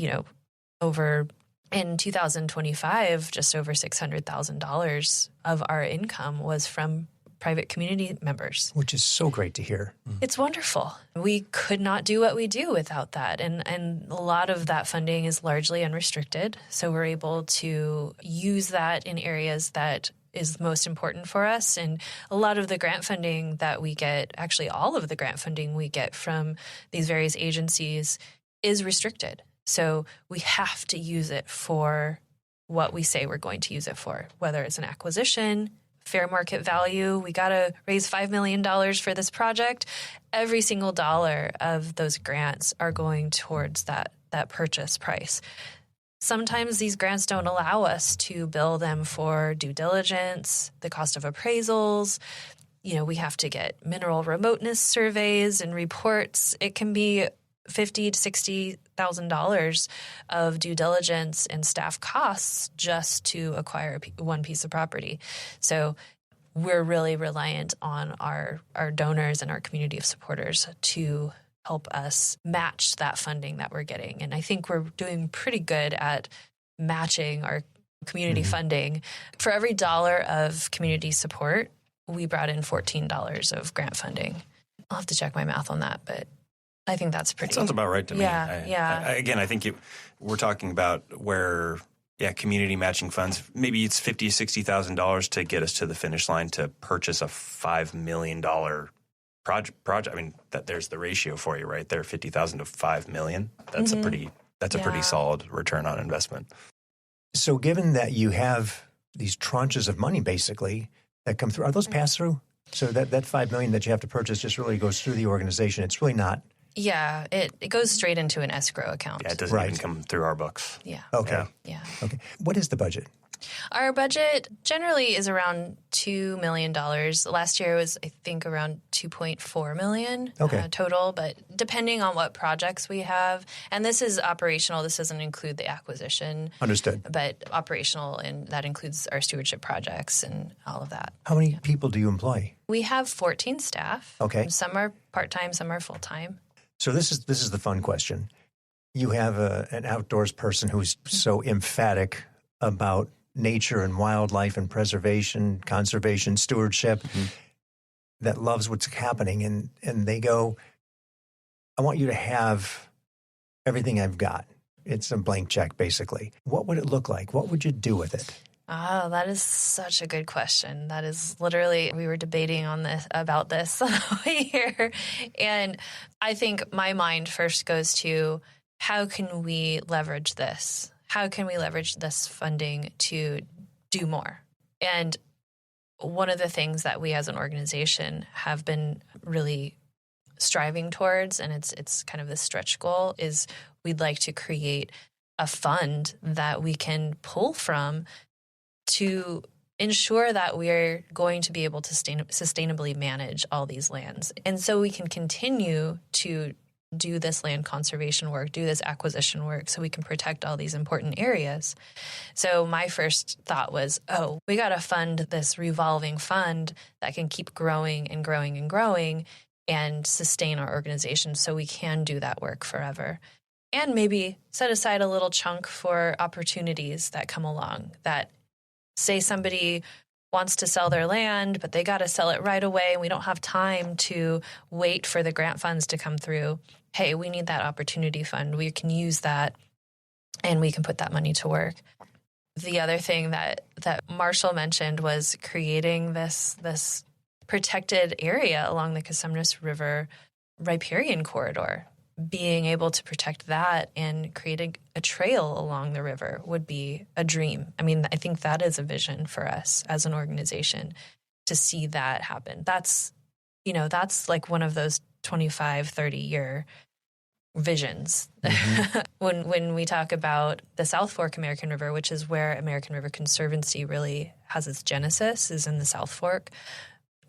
over in 2025, just over $600,000 of our income was from private community members. Which is so great to hear. It's wonderful. We could not do what we do without that. And a lot of that funding is largely unrestricted. So we're able to use that in areas that is most important for us. And a lot of the grant funding that we get, actually all of the grant funding we get from these various agencies is restricted. So we have to use it for what we say we're going to use it for, whether it's an acquisition, fair market value. We got to raise $5 million for this project. Every single dollar of those grants are going towards that purchase price. Sometimes these grants don't allow us to bill them for due diligence, the cost of appraisals. We have to get mineral remoteness surveys and reports. It can be $50,000 to $60,000 of due diligence and staff costs just to acquire one piece of property. So we're really reliant on our donors and our community of supporters to help us match that funding that we're getting. And I think we're doing pretty good at matching our community funding. For every dollar of community support, we brought in $14 of grant funding. I'll have to check my math on that, but I think that's pretty. That sounds about right to me. Yeah. Again, I think we're talking about where, community matching funds. Maybe it's $50,000 to $60,000 to get us to the finish line to purchase a $5 million project. I mean, there's the ratio for you right there: $50,000 to $5 million. That's a pretty solid return on investment. So, given that you have these tranches of money, basically that come through, are those pass through? So that $5 million that you have to purchase just really goes through the organization. It's really not. Yeah, it goes straight into an escrow account. Yeah, it doesn't even come through our books. Yeah. Okay. Yeah. Okay. What is the budget? Our budget generally is around $2 million. Last year was, I think, around $2.4 million total, but depending on what projects we have. And this is operational. This doesn't include the acquisition. Understood. But operational, and that includes our stewardship projects and all of that. How many people do you employ? We have 14 staff. Okay. Some are part-time, some are full-time. So this is the fun question. You have an outdoors person who's so emphatic about nature and wildlife and preservation, conservation, stewardship, that loves what's happening. And they go, I want you to have everything I've got. It's a blank check, basically. What would it look like? What would you do with it? Oh, that is such a good question. That is literally, we were debating about this here. And I think my mind first goes to, how can we leverage this? How can we leverage this funding to do more? And one of the things that we as an organization have been really striving towards, and it's kind of this stretch goal, is we'd like to create a fund that we can pull from to ensure that we're going to be able to sustainably manage all these lands. And so we can continue to do this land conservation work, do this acquisition work, so we can protect all these important areas. So my first thought was, we got to fund this revolving fund that can keep growing and growing and growing and sustain our organization so we can do that work forever. And maybe set aside a little chunk for opportunities that come along, that say somebody wants to sell their land, but they got to sell it right away, and we don't have time to wait for the grant funds to come through. Hey, we need that opportunity fund. We can use that, and we can put that money to work. The other thing that Marshall mentioned was creating this protected area along the Casumnas River riparian corridor. Being able to protect that and creating a trail along the river would be a dream. I mean, I think that is a vision for us as an organization to see that happen. That's like one of those 25, 30-year visions. When we talk about the South Fork American River, which is where American River Conservancy really has its genesis, is in the South Fork.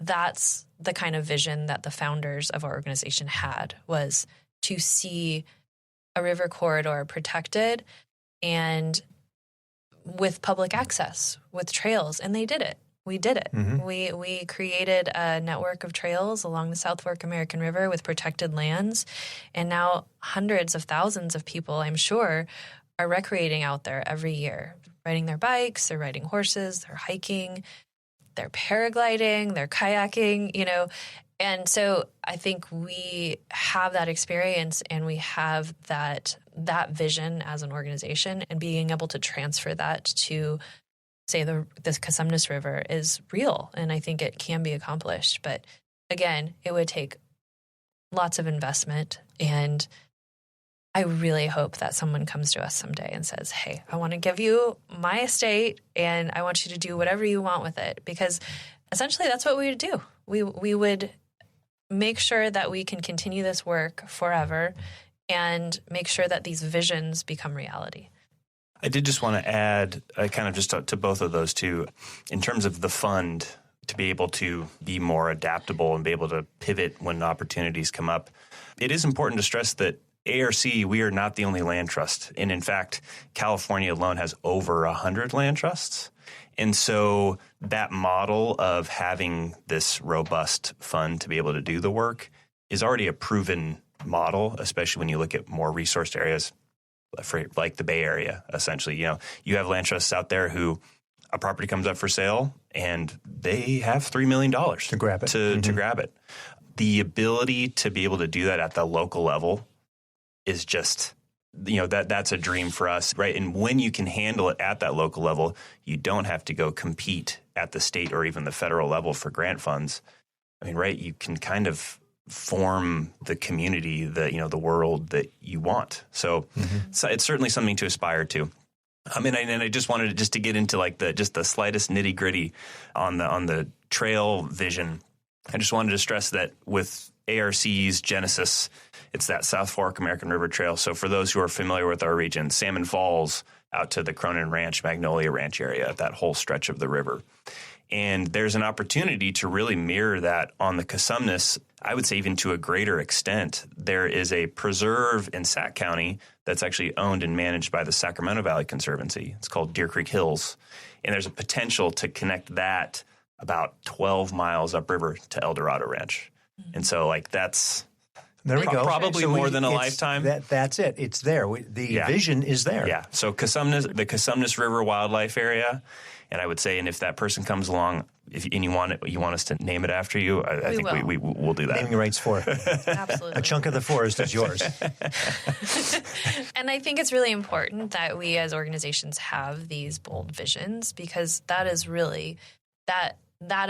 That's the kind of vision that the founders of our organization had, was to see a river corridor protected and with public access, with trails, and they did it. We did it. Mm-hmm. We created a network of trails along the South Fork American River with protected lands, and now hundreds of thousands of people, I'm sure, are recreating out there every year, riding their bikes, they're riding horses, they're hiking, they're paragliding, they're kayaking, you know. And so I think we have that experience and we have that vision as an organization, and being able to transfer that to, say, the Casumnes River is real, and I think it can be accomplished. But again, it would take lots of investment, and I really hope that someone comes to us someday and says, hey, I want to give you my estate and I want you to do whatever you want with it, because essentially that's what we would do. We would make sure that we can continue this work forever and make sure that these visions become reality. I did just want to add kind of just to both of those two, in terms of the fund, to be able to be more adaptable and be able to pivot when opportunities come up. It is important to stress that ARC, we are not the only land trust. And in fact, California alone has over 100 land trusts. And so that model of having this robust fund to be able to do the work is already a proven model, especially when you look at more resourced areas like the Bay Area, essentially. You know, you have land trusts out there who a property comes up for sale and they have $3 million to grab it. To grab it. The ability to be able to do that at the local level is just, you know, that's a dream for us, right? And when you can handle it at that local level, you don't have to go compete at the state or even the federal level for grant funds. I mean, right, you can kind of form the community, the world that you want. So, so it's certainly something to aspire to. And I just wanted to get into like the slightest nitty gritty on the trail vision. I just wanted to stress that with ARC's Genesis, it's that South Fork American River Trail. So for those who are familiar with our region, Salmon Falls out to the Cronin Ranch, Magnolia Ranch area, that whole stretch of the river. And there's an opportunity to really mirror that on the Casumnes, I would say even to a greater extent. There is a preserve in Sac County that's actually owned and managed by the Sacramento Valley Conservancy. It's called Deer Creek Hills. And there's a potential to connect that about 12 miles upriver to El Dorado Ranch. And so like that's... There we go. Probably so more than a lifetime. That's it. It's there. The vision is there. Yeah. So the Casumnes River Wildlife Area, and I would say, and if that person comes along, you want us to name it after you, I think we'll do that. Naming rights for it. Absolutely. A chunk of the forest is yours. And I think it's really important that we as organizations have these bold visions, because that is really that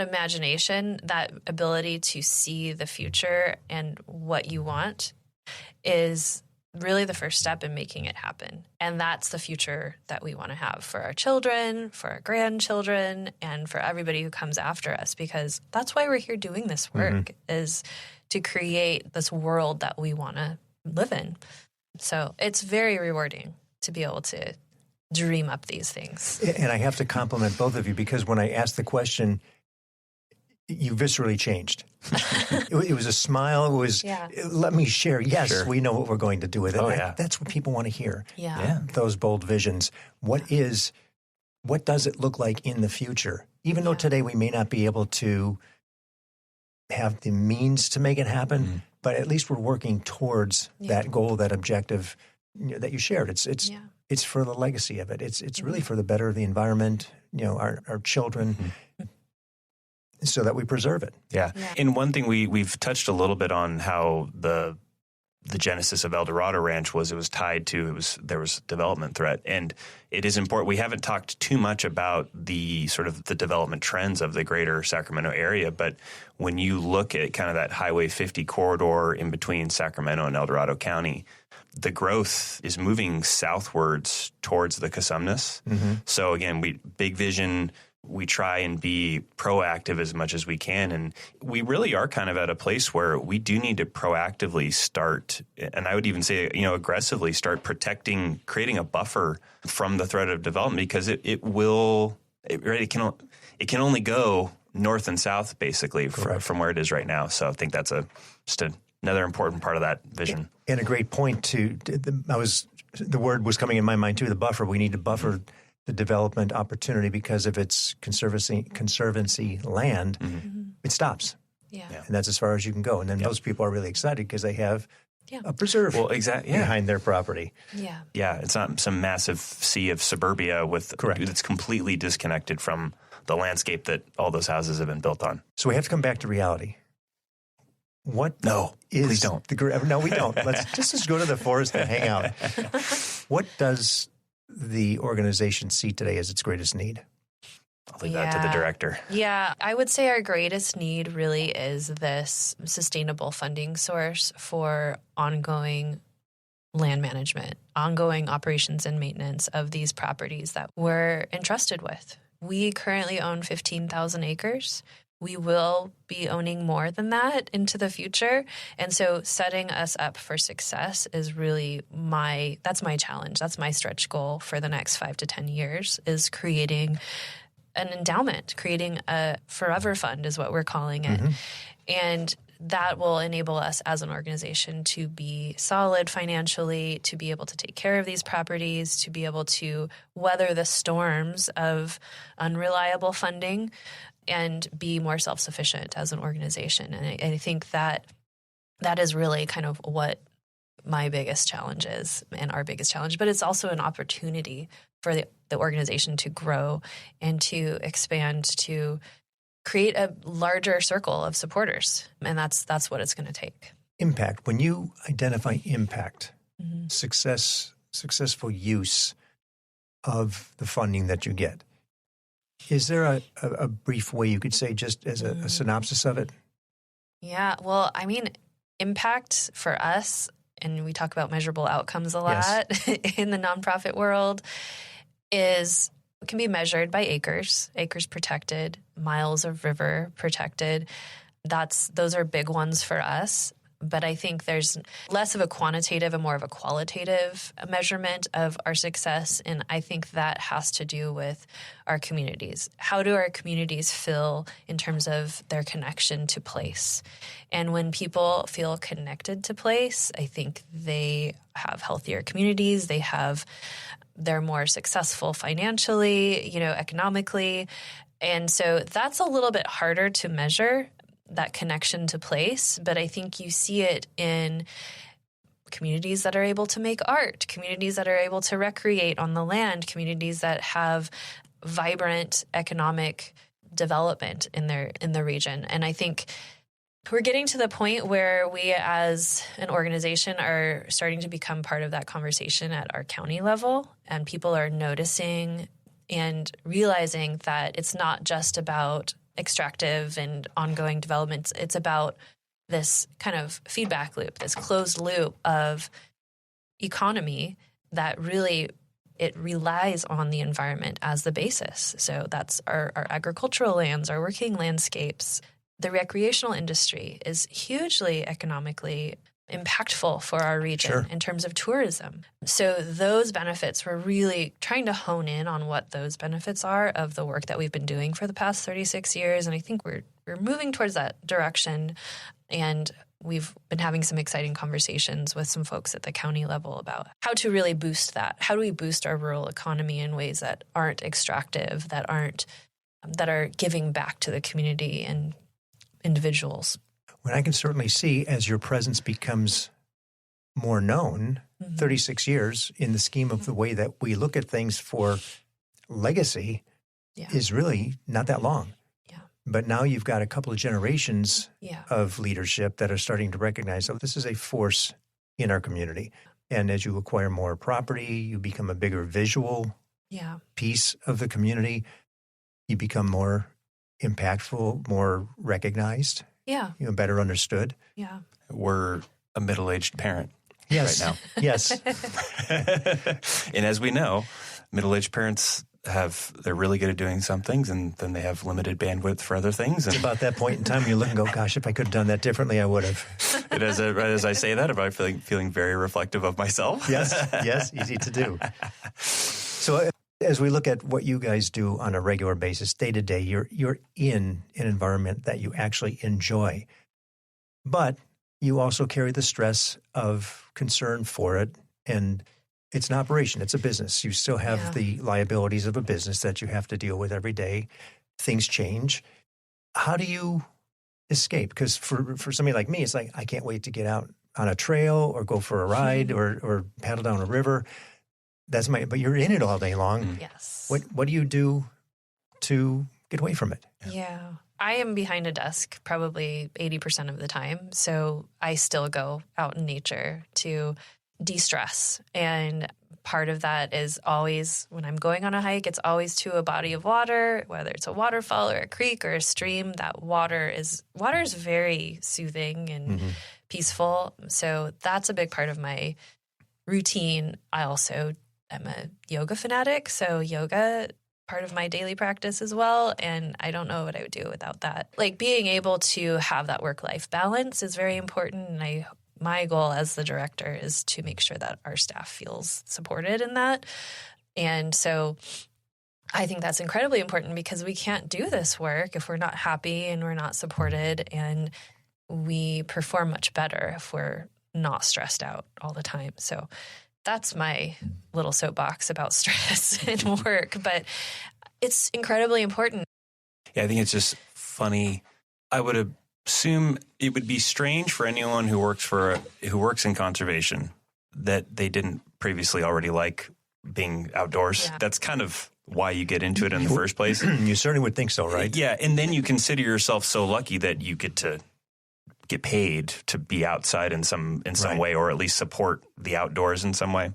imagination, that ability to see the future and what you want is really the first step in making it happen. And that's the future that we want to have for our children, for our grandchildren, and for everybody who comes after us, because that's why we're here doing this work, is to create this world that we want to live in. So it's very rewarding to be able to dream up these things. And I have to compliment both of you, because when I asked the question, you viscerally changed. It was a smile. It was, let me share. Yes, sure. We know what we're going to do with it. That's what people want to hear. Yeah. Those bold visions. What does it look like in the future? Even though today we may not be able to have the means to make it happen, but at least we're working towards that goal, that objective that you shared. It's for the legacy of it. It's really for the better of the environment, our children, so that we preserve it. Yeah. And one thing we've touched a little bit on how the genesis of El Dorado Ranch was tied to there was development threat. And it is important. We haven't talked too much about the sort of the development trends of the greater Sacramento area, but when you look at kind of that Highway 50 corridor in between Sacramento and El Dorado County, the growth is moving southwards towards the Casumnes. So again, big vision. We try and be proactive as much as we can. And we really are kind of at a place where we do need to proactively start, and I would even say, aggressively start creating a buffer from the threat of development, because it can only go north and south, basically, from where it is right now. So I think that's just another important part of that vision. And a great point the word was coming in my mind too, the buffer. We need to buffer the development opportunity because if it's conservancy land, it stops. Yeah. And that's as far as you can go. And then those people are really excited because they have a preserve behind their property. Yeah. Yeah. It's not some massive sea of suburbia that's completely disconnected from the landscape that all those houses have been built on. So we have to come back to reality. Please don't. No, we don't. Let's go to the forest and hang out. What does the organization see today as its greatest need? I'll leave that to the director. Yeah, I would say our greatest need really is this sustainable funding source for ongoing land management, ongoing operations and maintenance of these properties that we're entrusted with. We currently own 15,000 acres. We will be owning more than that into the future. And so setting us up for success is really that's my challenge. That's my stretch goal for the next 5 to 10 years is creating an endowment, creating a forever fund is what we're calling it. And that will enable us as an organization to be solid financially, to be able to take care of these properties, to be able to weather the storms of unreliable funding and be more self-sufficient as an organization. And I think that is really kind of what my biggest challenge is and our biggest challenge. But it's also an opportunity for the organization to grow and to expand, to create a larger circle of supporters. And that's what it's going to take. Impact. When you identify impact, successful use of the funding that you get, is there a brief way you could say just as a synopsis of it? Yeah, well, I mean, impact for us, and we talk about measurable outcomes a lot in the nonprofit world, can be measured by acres protected, miles of river protected. Those are big ones for us. But I think there's less of a quantitative and more of a qualitative measurement of our success. And I think that has to do with our communities. How do our communities feel in terms of their connection to place? And when people feel connected to place, I think they have healthier communities. They're more successful financially, economically. And so that's a little bit harder to measure, that connection to place, but I think you see it in communities that are able to make art, communities that are able to recreate on the land, communities that have vibrant economic development in the region. And I think we're getting to the point where we as an organization are starting to become part of that conversation at our county level, and people are noticing and realizing that it's not just about extractive and ongoing developments. It's about this kind of feedback loop, this closed loop of economy that really it relies on the environment as the basis. So that's our agricultural lands, our working landscapes. The recreational industry is hugely economically impactful for our region in terms of tourism. So those benefits, we're really trying to hone in on what those benefits are of the work that we've been doing for the past 36 years. And I think we're moving towards that direction. And we've been having some exciting conversations with some folks at the county level about how to really boost that. How do we boost our rural economy in ways that aren't extractive, that are giving back to the community and individuals? When I can certainly see as your presence becomes more known, 36 years in the scheme of the way that we look at things for legacy is really not that long. Yeah. But now you've got a couple of generations of leadership that are starting to recognize that this is a force in our community. And as you acquire more property, you become a bigger visual piece of the community. You become more impactful, more recognized. Yeah. Better understood. Yeah. We're a middle-aged parent right now. Yes. And as we know, middle-aged parents they're really good at doing some things, and then they have limited bandwidth for other things. And it's about that point in time you look and go, gosh, if I could have done that differently, I would have. And as I say that, I'm feeling very reflective of myself. Yes, easy to do. So As we look at what you guys do on a regular basis, day to day, you're in an environment that you actually enjoy. But you also carry the stress of concern for it. And it's an operation. It's a business. You still have the liabilities of a business that you have to deal with every day. Things change. How do you escape? Because for somebody like me, it's like, I can't wait to get out on a trail or go for a ride or paddle down a river. But you're in it all day long. Yes. What do you do to get away from it? Yeah. I am behind a desk probably 80% of the time. So I still go out in nature to de-stress. And part of that is always, when I'm going on a hike, it's always to a body of water, whether it's a waterfall or a creek or a stream. That water is very soothing and peaceful. So that's a big part of my routine. I also am a yoga fanatic, so yoga part of my daily practice as well, and I don't know what I would do without that. Like, being able to have that work-life balance is very important, and my goal as the director is to make sure that our staff feels supported in that. And so I think that's incredibly important, because we can't do this work if we're not happy and we're not supported, and we perform much better if we're not stressed out all the time. So that's my little soapbox about stress and work, but it's incredibly important. Yeah, I think it's just funny. I would assume it would be strange for anyone who works in conservation that they didn't previously already like being outdoors. Yeah. That's kind of why you get into it in the first place. You certainly would think so, right? Yeah, and then you consider yourself so lucky that you get to get paid to be outside in some way, or at least support the outdoors in some way.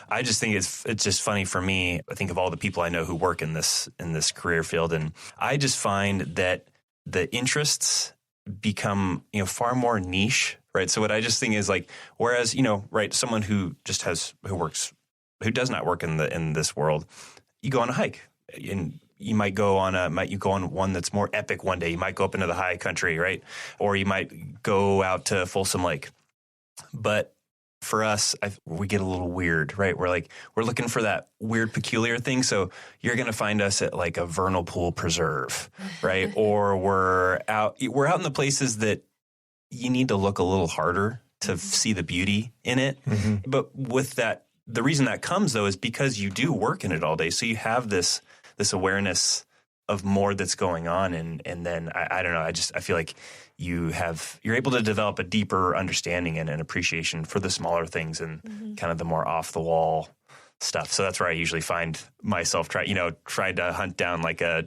I just think it's just funny for me. I think of all the people I know who work in this career field, and I just find that the interests become far more niche, right? So what I just think is, like, whereas someone who does not work in this world, you go on a hike and you might go on one that's more epic one day. You might go up into the high country, right? Or you might go out to Folsom Lake. But for us, we get a little weird, right? We're looking for that weird, peculiar thing. So you're going to find us at like a vernal pool preserve, right? Or we're out in the places that you need to look a little harder to see the beauty in it. Mm-hmm. But with that, the reason that comes, though, is because you do work in it all day. So you have this awareness of more that's going on. And then I don't know, I feel like you're able to develop a deeper understanding and an appreciation for the smaller things and kind of the more off the wall stuff. So that's where I usually find myself tried to hunt down like a,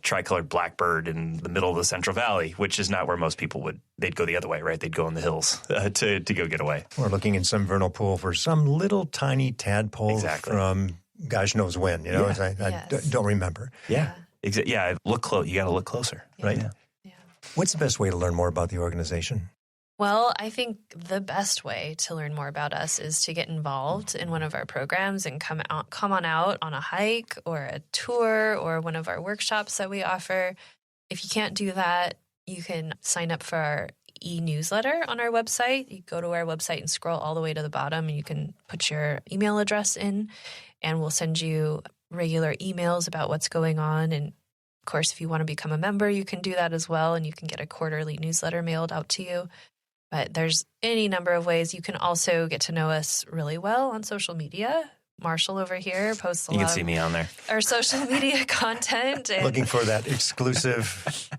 tricolored blackbird in the middle of the Central Valley, which is not where most people they'd go the other way, right? They'd go in the hills to go get away. Or looking in some vernal pool for some little tiny tadpole from gosh knows when, I don't remember. Yeah. Yeah. Look close. You got to look closer. Yeah. Right. Yeah. What's the best way to learn more about the organization? Well, I think the best way to learn more about us is to get involved in one of our programs and come on out on a hike or a tour or one of our workshops that we offer. If you can't do that, you can sign up for our e-newsletter on our website. You go to our website and scroll all the way to the bottom, and you can put your email address in, and we'll send you regular emails about what's going on. And of course, if you want to become a member, you can do that as well, and you can get a quarterly newsletter mailed out to you. But there's any number of ways. You can also get to know us really well on social media. Marshall over here posts a lot. You can see me on there. Our social media content. And looking for that exclusive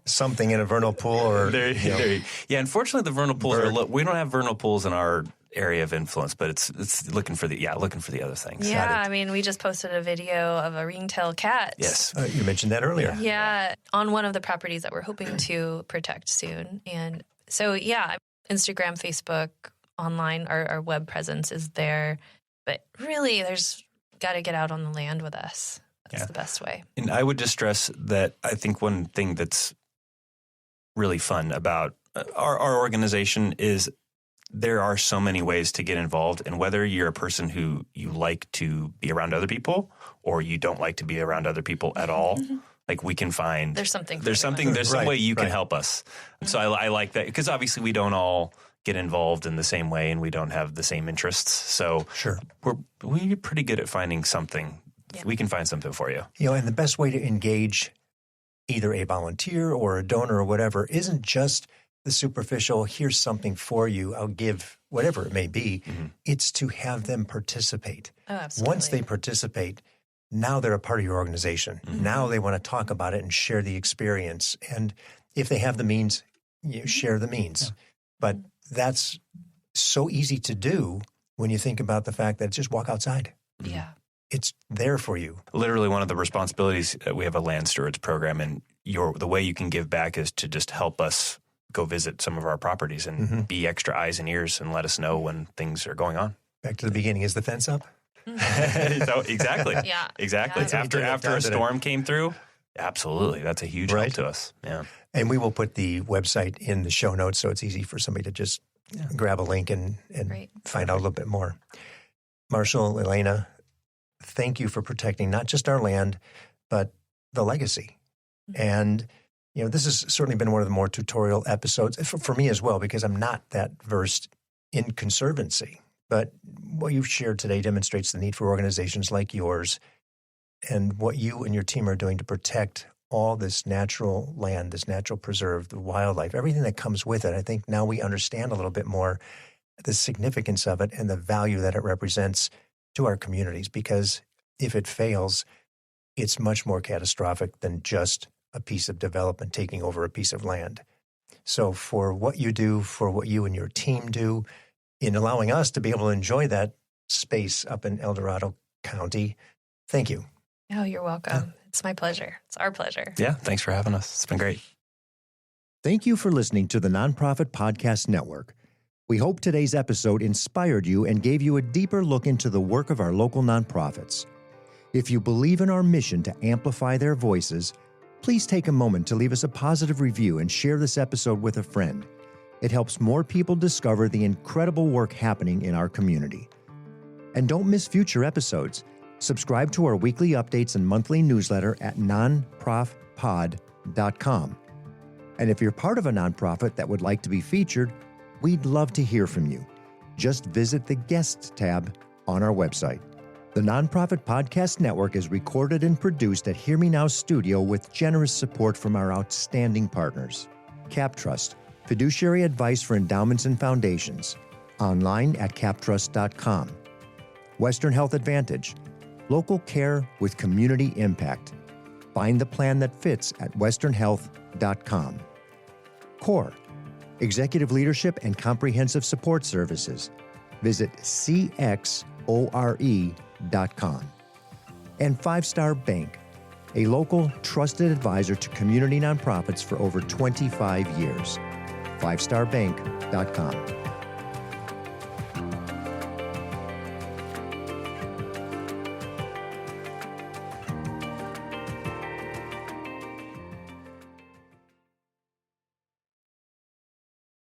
something in a vernal pool or... Yeah, unfortunately, the vernal pools we don't have vernal pools in our area of influence, but it's looking for the other things. Yeah, I mean, we just posted a video of a ring-tailed cat. Yes. You mentioned that earlier. Yeah, on one of the properties that we're hoping to protect soon. And so, yeah, Instagram, Facebook, online, our web presence is there. But really, there's got to get out on the land with us. That's the best way. And I would just stress that I think one thing that's really fun about our organization is there are so many ways to get involved. And whether you're a person who you like to be around other people or you don't like to be around other people at all, like we can find there's some way you can help us. And so I like that, because obviously we don't all get involved in the same way and we don't have the same interests. So we're pretty good at finding something we can find something for you. And the best way to engage either a volunteer or a donor or whatever isn't just the superficial, here's something for you, I'll give, whatever it may be. Mm-hmm. It's to have them participate. Oh, absolutely. Once they participate, now they're a part of your organization. Mm-hmm. Now they want to talk about it and share the experience. And if they have the means, share the means. Yeah. But that's so easy to do when you think about the fact that just walk outside. Yeah. It's there for you. Literally one of the responsibilities, we have a land stewards program, and the way you can give back is to just help us go visit some of our properties and be extra eyes and ears and let us know when things are going on. Back to the beginning, is the fence up? Exactly. Yeah. Exactly. Yeah. After a storm came through, absolutely. That's a huge help to us. Yeah. And we will put the website in the show notes so it's easy for somebody to just grab a link and find out a little bit more. Marshall, Elena, thank you for protecting not just our land, but the legacy. And this has certainly been one of the more tutorial episodes for me as well, because I'm not that versed in conservancy. But what you've shared today demonstrates the need for organizations like yours and what you and your team are doing to protect all this natural land, this natural preserve, the wildlife, everything that comes with it. I think now we understand a little bit more the significance of it and the value that it represents to our communities, because if it fails, it's much more catastrophic than just a piece of development taking over a piece of land. So for what you do, for what you and your team do in allowing us to be able to enjoy that space up in El Dorado County, thank you. Oh, you're welcome. It's my pleasure. It's our pleasure. Yeah, thanks for having us. It's been great. Thank you for listening to the Nonprofit Podcast Network. We hope today's episode inspired you and gave you a deeper look into the work of our local nonprofits. If you believe in our mission to amplify their voices, please take a moment to leave us a positive review and share this episode with a friend. It helps more people discover the incredible work happening in our community. And don't miss future episodes. Subscribe to our weekly updates and monthly newsletter at nonprofpod.com. And if you're part of a nonprofit that would like to be featured, we'd love to hear from you. Just visit the Guests tab on our website. The Nonprofit Podcast Network is recorded and produced at Hear Me Now Studio with generous support from our outstanding partners. CapTrust, fiduciary advice for endowments and foundations. Online at captrust.com. Western Health Advantage, local care with community impact. Find the plan that fits at westernhealth.com. CORE, executive leadership and comprehensive support services. Visit cxore.com. And 5 Star Bank, a local trusted advisor to community nonprofits for over 25 years. 5starbank.com.